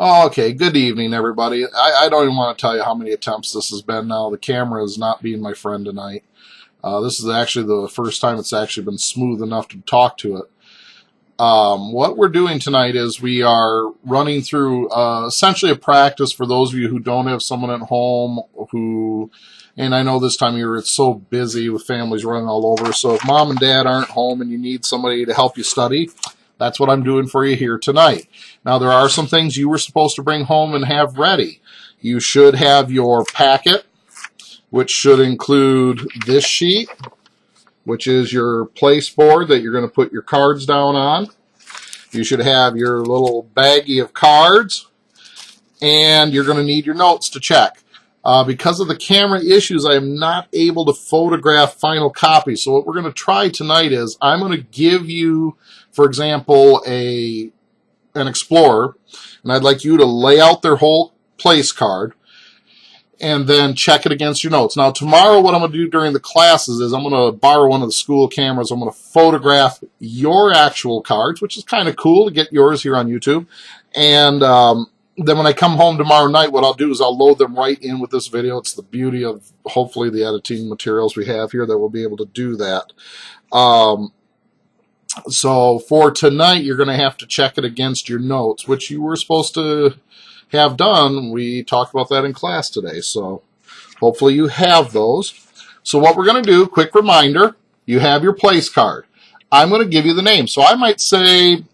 Okay, good evening, everybody. I don't even want to tell you how many attempts this has been now. The camera is not being my friend tonight. This is actually the first time it's actually been smooth enough to talk to it. What we're doing tonight is we are running through essentially a practice for those of you who don't have someone at home who, and I know this time of year it's so busy with families running all over, so if mom and dad aren't home and you need somebody to help you study, that's what I'm doing for you here tonight. Now, there are some things you were supposed to bring home and have ready. You should have your packet, which should include this sheet, which is your place board that you're going to put your cards down on. You should have your little baggie of cards, and you're going to need your notes to check. Because of the camera issues, I am not able to photograph final copies. So what we're going to try tonight is I'm going to give you, for example, an Explorer, and I'd like you to lay out their whole place card and then check it against your notes. Now, tomorrow what I'm going to do during the classes is I'm going to borrow one of the school cameras. I'm going to photograph your actual cards, which is kind of cool to get yours here on YouTube. And then when I come home tomorrow night, what I'll do is I'll load them right in with this video. It's the beauty of hopefully the editing materials we have here that we'll be able to do that. So for tonight, you're going to have to check it against your notes, which you were supposed to have done. We talked about that in class today, so hopefully you have those. So what we're going to do, quick reminder, you have your place card. I'm going to give you the name. So I might say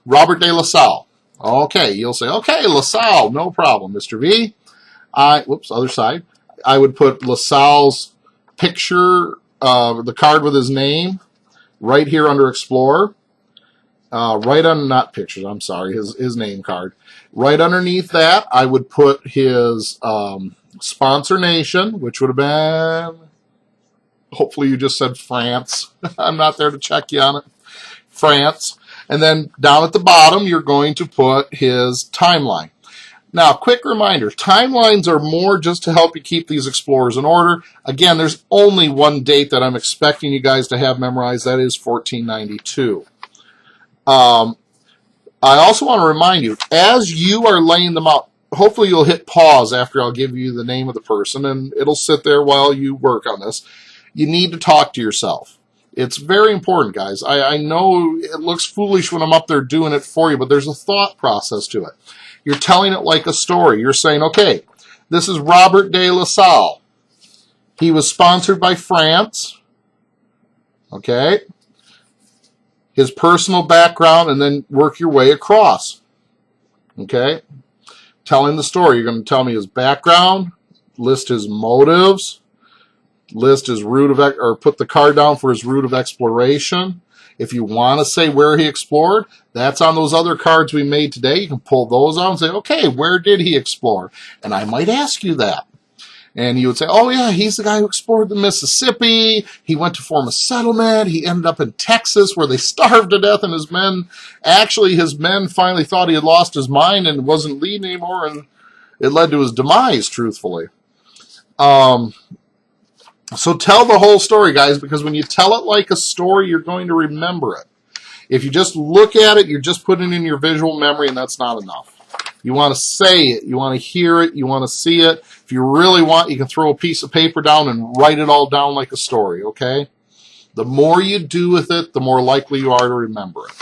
Robert de La Salle. Okay, you'll say, okay, La Salle, no problem, Mr. V. Whoops, other side. I would put La Salle's picture, the card with his name, right here under Explorer, right on, not pictures, I'm sorry, his name card. Right underneath that, I would put his sponsor nation, which would have been, hopefully you just said France. I'm not there to check you on it. France. And then down at the bottom, you're going to put his timeline. Now, quick reminder, timelines are more just to help you keep these Explorers in order. Again, there's only one date that I'm expecting you guys to have memorized. That is 1492. I also want to remind you, as you are laying them out, hopefully you'll hit pause after I'll give you the name of the person, and it'll sit there while you work on this. You need to talk to yourself. It's very important, guys. I know it looks foolish when I'm up there doing it for you, but there's a thought process to it. You're telling it like a story. You're saying, okay, this is Robert de La Salle. He was sponsored by France. Okay. His personal background, and then work your way across. Okay. Telling the story. You're going to tell me his background, list his motives, list his route of, or put the card down for his route of exploration. If you want to say where he explored, that's on those other cards we made today. You can pull those out and say, okay, where did he explore? And I might ask you that. And you would say, oh, yeah, he's the guy who explored the Mississippi. He went to form a settlement. He ended up in Texas where they starved to death. And his men finally thought he had lost his mind and wasn't leading anymore. And it led to his demise, truthfully. So tell the whole story, guys, because when you tell it like a story, you're going to remember it. If you just look at it, you're just putting it in your visual memory, and that's not enough. You want to say it. You want to hear it. You want to see it. If you really want, you can throw a piece of paper down and write it all down like a story, okay? The more you do with it, the more likely you are to remember it.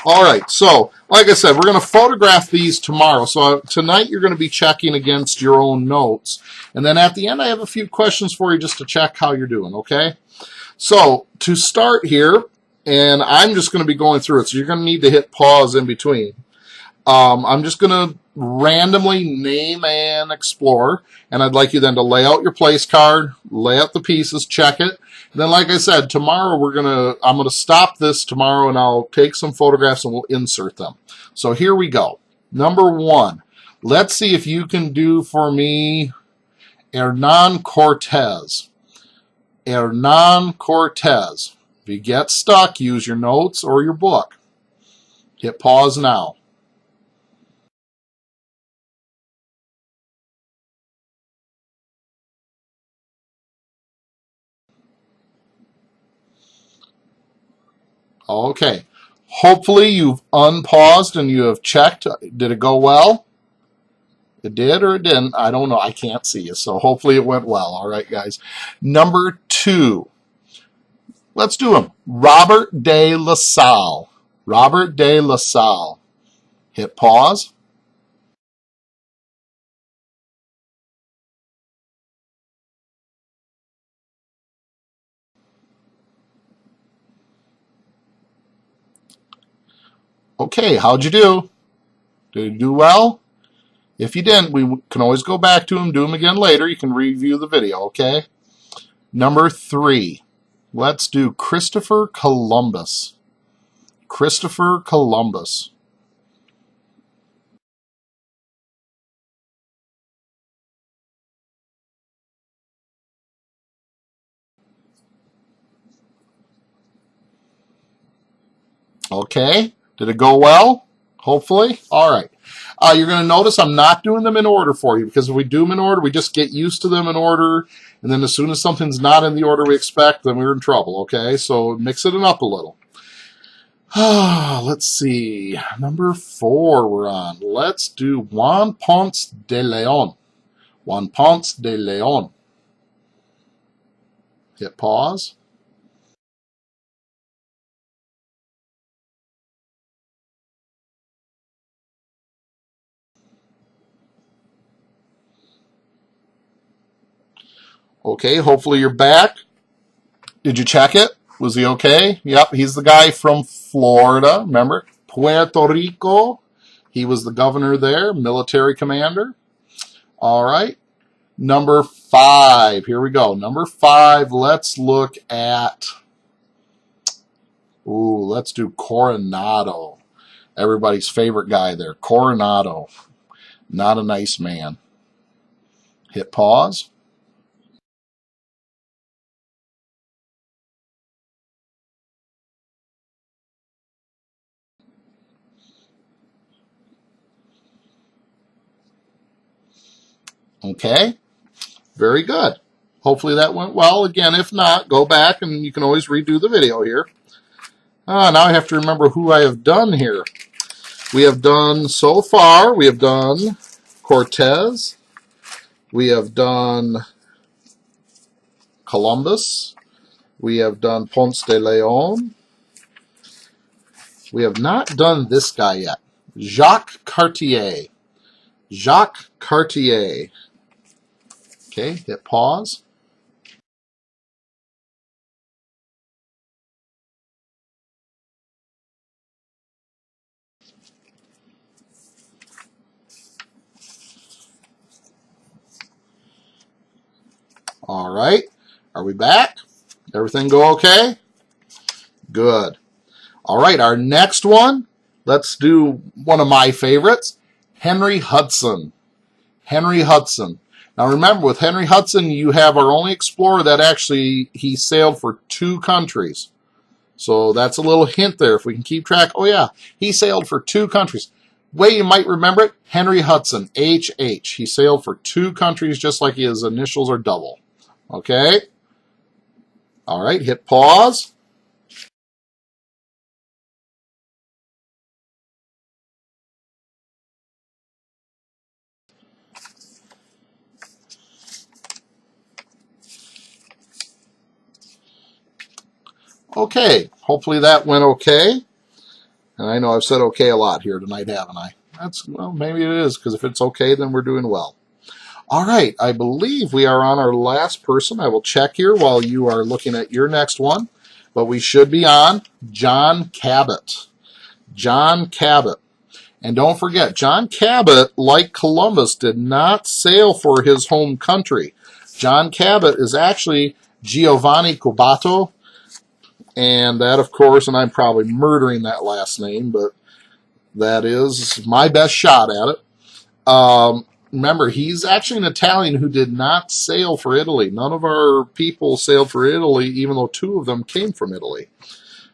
All right, so like I said, we're going to photograph these tomorrow. So tonight you're going to be checking against your own notes. And then at the end, I have a few questions for you just to check how you're doing, okay? So to start here, and I'm just going to be going through it, so you're going to need to hit pause in between. I'm just going to randomly name an Explorer, and I'd like you then to lay out your place card, lay out the pieces, check it. And then, like I said, tomorrow I'm going to stop this tomorrow, and I'll take some photographs and we'll insert them. So here we go. Number one, let's see if you can do for me Hernan Cortez. Hernan Cortez. If you get stuck, use your notes or your book. Hit pause now. Okay. Hopefully you've unpaused and you have checked. Did it go well? It did or it didn't? I don't know. I can't see you. So hopefully it went well. All right, guys. Number 2. Let's do them. Robert de La Salle. Robert de La Salle. Hit pause. Okay, how'd you do? Did you do well? If you didn't, we can always go back to them, do them again later. You can review the video, okay? Number 3. Let's do Christopher Columbus. Christopher Columbus. Okay, did it go well? Hopefully. All right. You're going to notice I'm not doing them in order for you because if we do them in order, we just get used to them in order. And then as soon as something's not in the order we expect, then we're in trouble, okay? So mix it up a little. Let's see. Number 4 we're on. Let's do Juan Ponce de Leon. Juan Ponce de Leon. Hit pause. Okay, hopefully you're back. Did you check it? Was he okay? Yep, he's the guy from Florida, remember? Puerto Rico. He was the governor there, military commander. All right. Number 5. Here we go. Number 5, let's look at, let's do Coronado. Everybody's favorite guy there, Coronado. Not a nice man. Hit pause. Okay, very good. Hopefully that went well. Again, if not, go back and you can always redo the video here. Now I have to remember who I have done here. We have done, so far, we have done Cortez. We have done Columbus. We have done Ponce de Leon. We have not done this guy yet. Jacques Cartier. Jacques Cartier. Okay, hit pause. All right. Are we back? Everything go okay? Good. All right, our next one, let's do one of my favorites, Henry Hudson. Henry Hudson. Now remember, with Henry Hudson, you have our only explorer that actually, he sailed for 2 countries. So that's a little hint there. If we can keep track, oh yeah, he sailed for 2 countries. Way you might remember it, Henry Hudson, HH. He sailed for 2 countries just like his initials are double. Okay? All right, hit pause. Okay, hopefully that went okay. And I know I've said okay a lot here tonight, haven't I? Well, maybe it is, because if it's okay, then we're doing well. All right, I believe we are on our last person. I will check here while you are looking at your next one. But we should be on John Cabot. John Cabot. And don't forget, John Cabot, like Columbus, did not sail for his home country. John Cabot is actually Giovanni Cubato. And that, of course, and I'm probably murdering that last name, but that is my best shot at it. Remember, he's actually an Italian who did not sail for Italy. None of our people sailed for Italy, even though 2 of them came from Italy.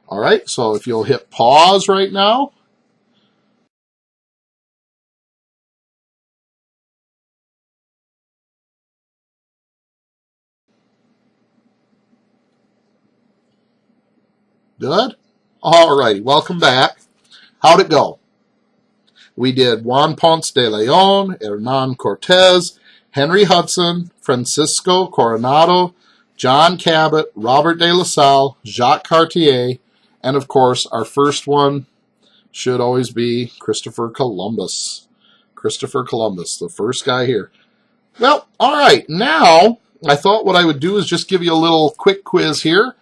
All right, so if you'll hit pause right now. Good. All righty, welcome back. How'd it go? We did Juan Ponce de Leon, Hernan Cortez, Henry Hudson, Francisco Coronado, John Cabot, Robert de La Salle, Jacques Cartier, and of course, our first one should always be Christopher Columbus. Christopher Columbus, the first guy here. Well, all right, now I thought what I would do is just give you a little quick quiz here.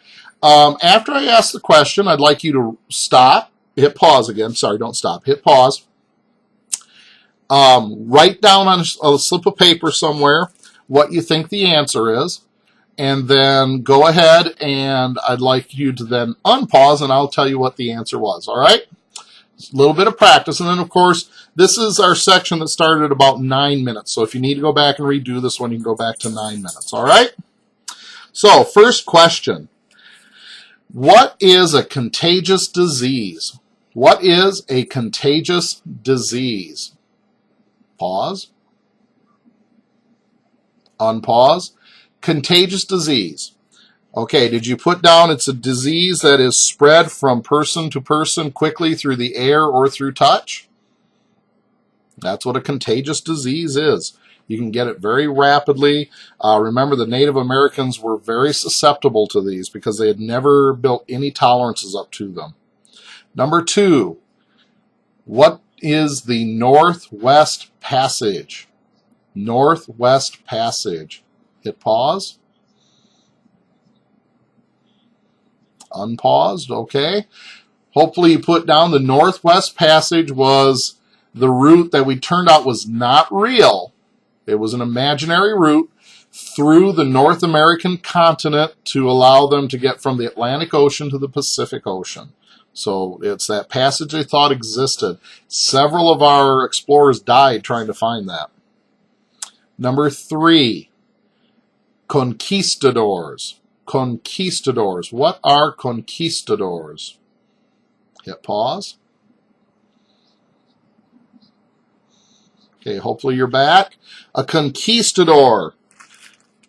After I ask the question, I'd like you to stop, hit pause again. Sorry, don't stop. Hit pause. Write down on a slip of paper somewhere what you think the answer is, and then go ahead and I'd like you to then unpause and I'll tell you what the answer was, all right? A little bit of practice, and then of course, this is our section that started at about 9 minutes, so if you need to go back and redo this one, you can go back to 9 minutes, all right? So, first question. What is a contagious disease? What is a contagious disease? Pause. Unpause. Contagious disease. Okay, did you put down it's a disease that is spread from person to person quickly through the air or through touch? That's what a contagious disease is. You can get it very rapidly. Remember, the Native Americans were very susceptible to these because they had never built any tolerances up to them. Number 2, what is the Northwest Passage? Northwest Passage. Hit pause. Unpaused, okay. Hopefully you put down the Northwest Passage was the route that we turned out was not real. It was an imaginary route through the North American continent to allow them to get from the Atlantic Ocean to the Pacific Ocean. So it's that passage they thought existed. Several of our explorers died trying to find that. Number 3, conquistadors. Conquistadors. What are conquistadors? Hit pause. Okay, hopefully you're back. A conquistador,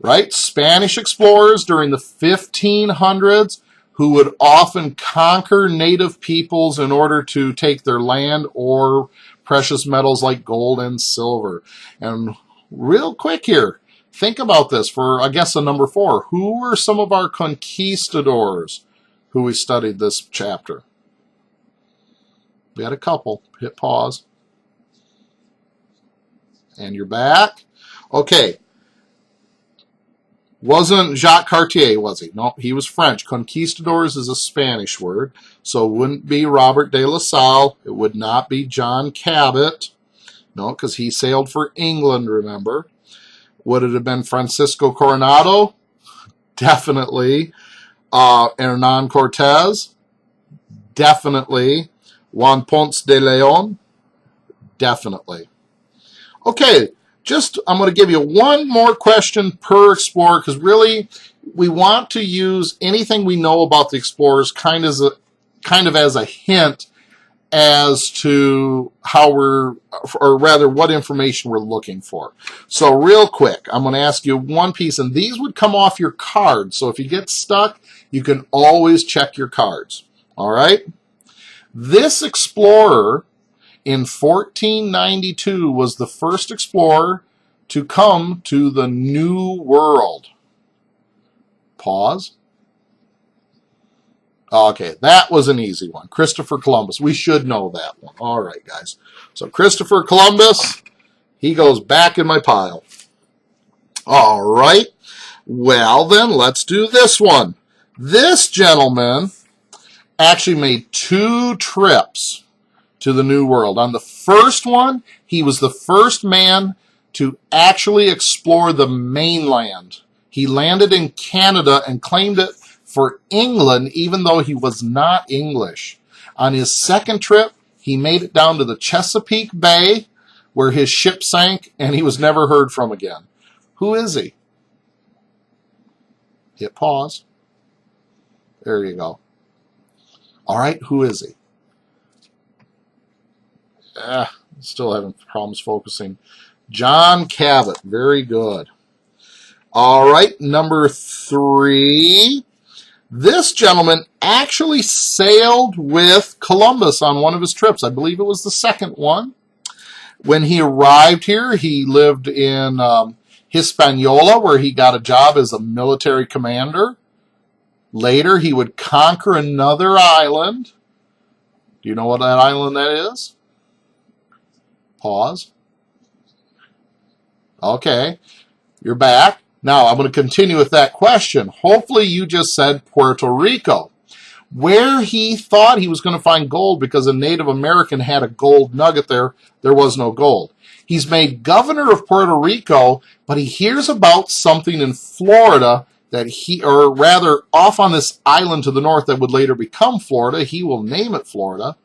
right? Spanish explorers during the 1500s who would often conquer native peoples in order to take their land or precious metals like gold and silver. And real quick here, think about this for, I guess, a number 4. Who were some of our conquistadors who we studied this chapter? We had a couple. Hit pause. And you're back. Okay. Wasn't Jacques Cartier, was he? No, he was French. Conquistadors is a Spanish word, so it wouldn't be Robert de La Salle. It would not be John Cabot. No, because he sailed for England, remember. Would it have been Francisco Coronado? Definitely. Hernan Cortez? Definitely. Juan Ponce de Leon? Definitely. Okay, I'm going to give you one more question per explorer because really we want to use anything we know about the explorers kind of as a hint as to how or rather what information we're looking for. So real quick, I'm going to ask you one piece, and these would come off your card. So if you get stuck, you can always check your cards. All right? This explorer in 1492 was the first explorer to come to the New World. Pause. Okay, that was an easy one. Christopher Columbus. We should know that one. All right, guys. So Christopher Columbus, he goes back in my pile. All right. Well, then, let's do this one. This gentleman actually made 2 trips to the New World. On the first one, he was the first man to actually explore the mainland. He landed in Canada and claimed it for England, even though he was not English. On his second trip, he made it down to the Chesapeake Bay, where his ship sank, and he was never heard from again. Who is he? Hit pause. There you go. All right, who is he? Still having problems focusing. John Cabot. Very good. All right, number 3. This gentleman actually sailed with Columbus on one of his trips. I believe it was the second one. When he arrived here, he lived in Hispaniola, where he got a job as a military commander. Later, he would conquer another island. Do you know what that island that is? Pause. Okay, you're back. Now, I'm going to continue with that question. Hopefully, you just said Puerto Rico, where he thought he was going to find gold because a Native American had a gold nugget there. There was no gold. He's made governor of Puerto Rico, but he hears about something in Florida that or rather off on this island to the north that would later become Florida. He will name it Florida.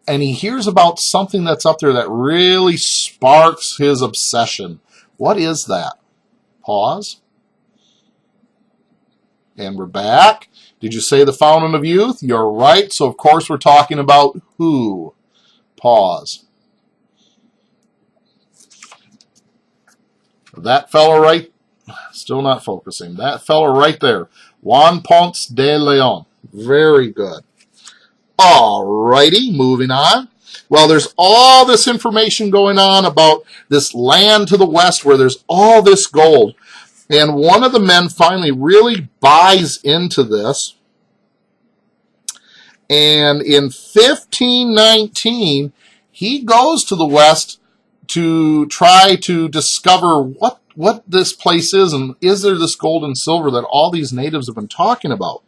And he hears about something that's up there that really sparks his obsession. What is that? Pause. And we're back. Did you say the Fountain of Youth? You're right. So, of course, we're talking about who? Pause. That fellow right, still not focusing. That fellow right there, Juan Ponce de Leon. Very good. All righty, moving on. Well, there's all this information going on about this land to the west where there's all this gold. And one of the men finally really buys into this. And in 1519, he goes to the west to try to discover what this place is, and is there this gold and silver that all these natives have been talking about.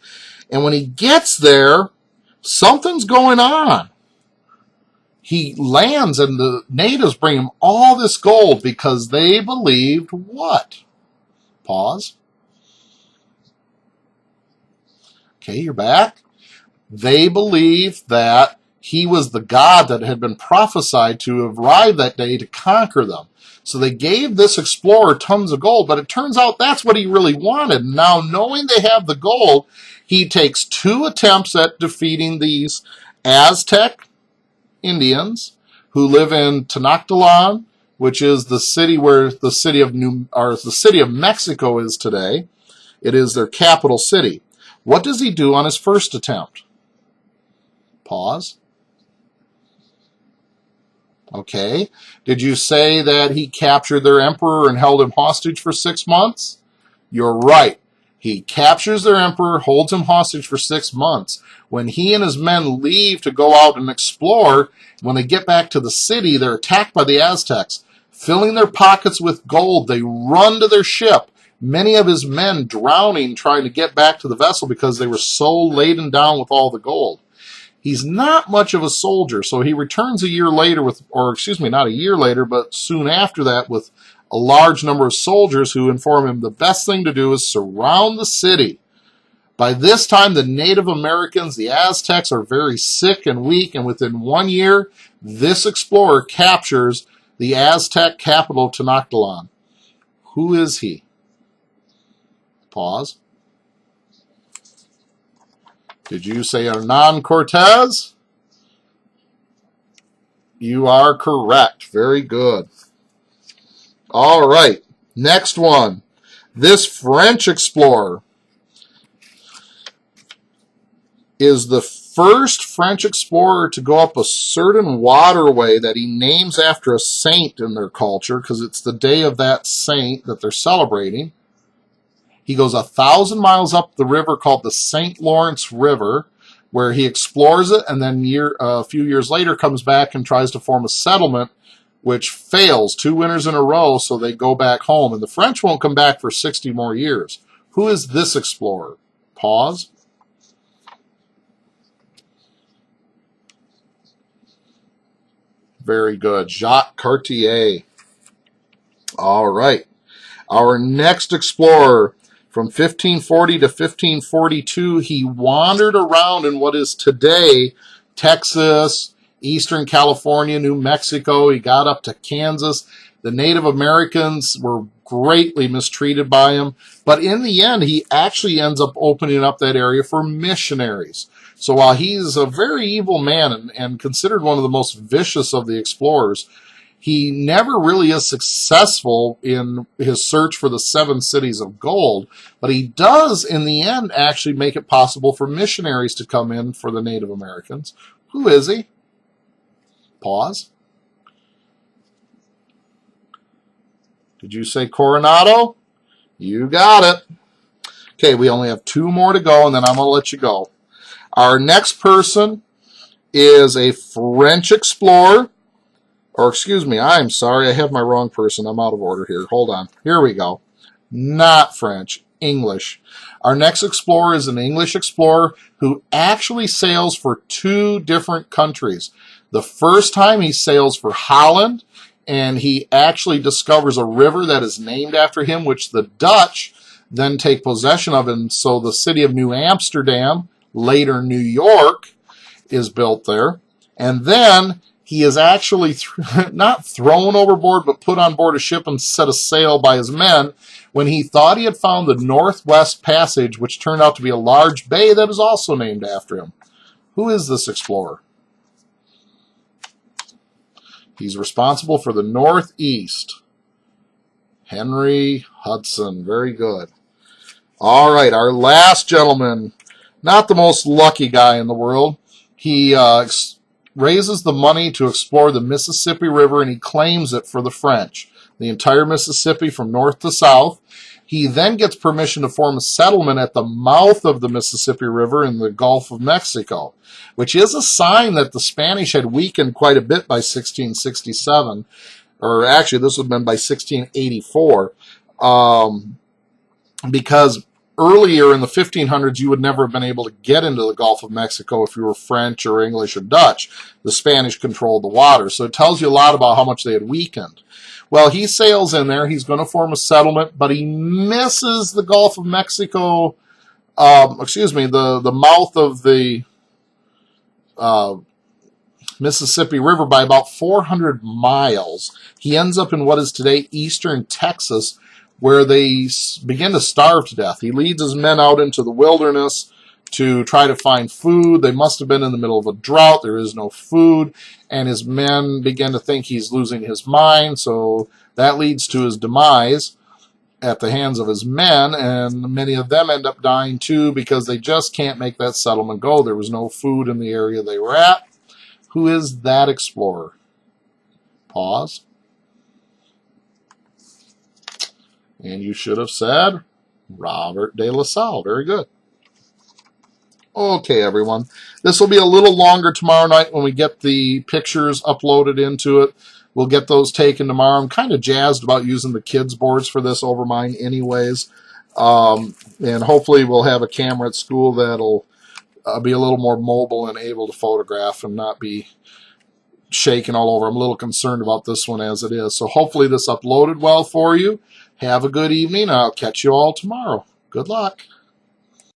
And when he gets there, something's going on. He lands, and the natives bring him all this gold because they believed what? Pause. Okay, you're back. They believed that he was the god that had been prophesied to arrive that day to conquer them. So they gave this explorer tons of gold, but it turns out that's what he really wanted. Now, knowing they have the gold, he takes 2 attempts at defeating these Aztec Indians who live in Tenochtitlan, which is the city where the city of Mexico is today. It is their capital city. What does he do on his first attempt? Pause. Okay. Did you say that he captured their emperor and held him hostage for 6 months? You're right. He captures their emperor, holds him hostage for 6 months. When he and his men leave to go out and explore, when they get back to the city, they're attacked by the Aztecs. Filling their pockets with gold, they run to their ship. Many of his men drowning trying to get back to the vessel because they were so laden down with all the gold. He's not much of a soldier, so he returns a year later with, or excuse me, not a year later, but soon after that with a large number of soldiers who inform him the best thing to do is surround the city. By this time, the Native Americans, the Aztecs, are very sick and weak, and within 1 year, this explorer captures the Aztec capital, Tenochtitlan. Who is he? Pause. Did you say Hernan Cortez? You are correct. Very good. All right. Next one. This French explorer is the first French explorer to go up a certain waterway that he names after a saint in their culture because it's the day of that saint that they're celebrating. He goes 1,000 miles up the river called the St. Lawrence River, where he explores it, and then a few years later comes back and tries to form a settlement, which fails 2 winters in a row, so they go back home. And the French won't come back for 60 more years. Who is this explorer? Pause. Very good. Jacques Cartier. All right. Our next explorer, from 1540 to 1542, he wandered around in what is today Texas, Eastern California, New Mexico. He got up to Kansas. The Native Americans were greatly mistreated by him. But in the end, he actually ends up opening up that area for missionaries. So while he's a very evil man and considered one of the most vicious of the explorers, He never really is successful in his search for the 7 cities of gold, but he does, in the end, actually make it possible for missionaries to come in for the Native Americans. Who is he? Pause. Did you say Coronado? You got it. Okay, we only have 2 more to go, and then I'm going to let you go. Our next person is a French explorer. Or excuse me, I'm sorry, I have my wrong person. I'm out of order here. Hold on. Here we go. Not French, English. Our next explorer is an English explorer who actually sails for 2 different countries. The first time he sails for Holland, and he actually discovers a river that is named after him, which the Dutch then take possession of. And so the city of New Amsterdam, later New York, is built there. And then he is actually not thrown overboard, but put on board a ship and set a sail by his men when he thought he had found the Northwest Passage, which turned out to be a large bay that is also named after him. Who is this explorer? He's responsible for the Northeast. Henry Hudson. Very good. All right, our last gentleman, not the most lucky guy in the world. He raises the money to explore the Mississippi River, and he claims it for the French, the entire Mississippi from north to south. He then gets permission to form a settlement at the mouth of the Mississippi River in the Gulf of Mexico, which is a sign that the Spanish had weakened quite a bit by 1667, or actually this would have been by 1684, because earlier in the 1500s, you would never have been able to get into the Gulf of Mexico if you were French or English or Dutch. The Spanish controlled the water. So it tells you a lot about how much they had weakened. Well, he sails in there. He's going to form a settlement, but he misses the Gulf of Mexico, the mouth of the Mississippi River by about 400 miles. He ends up in what is today eastern Texas, where they begin to starve to death. He leads his men out into the wilderness to try to find food. They must have been in the middle of a drought. There is no food. And his men begin to think he's losing his mind. So that leads to his demise at the hands of his men. And many of them end up dying too because they just can't make that settlement go. There was no food in the area they were at. Who is that explorer? Pause. And you should have said Robert de La Salle. Very good. Okay, everyone. This will be a little longer tomorrow night when we get the pictures uploaded into it. We'll get those taken tomorrow. I'm kind of jazzed about using the kids' boards for this over mine anyways. And hopefully we'll have a camera at school that'll be a little more mobile and able to photograph and not be shaking all over. I'm a little concerned about this one as it is. So hopefully this uploaded well for you. Have a good evening. I'll catch you all tomorrow. Good luck.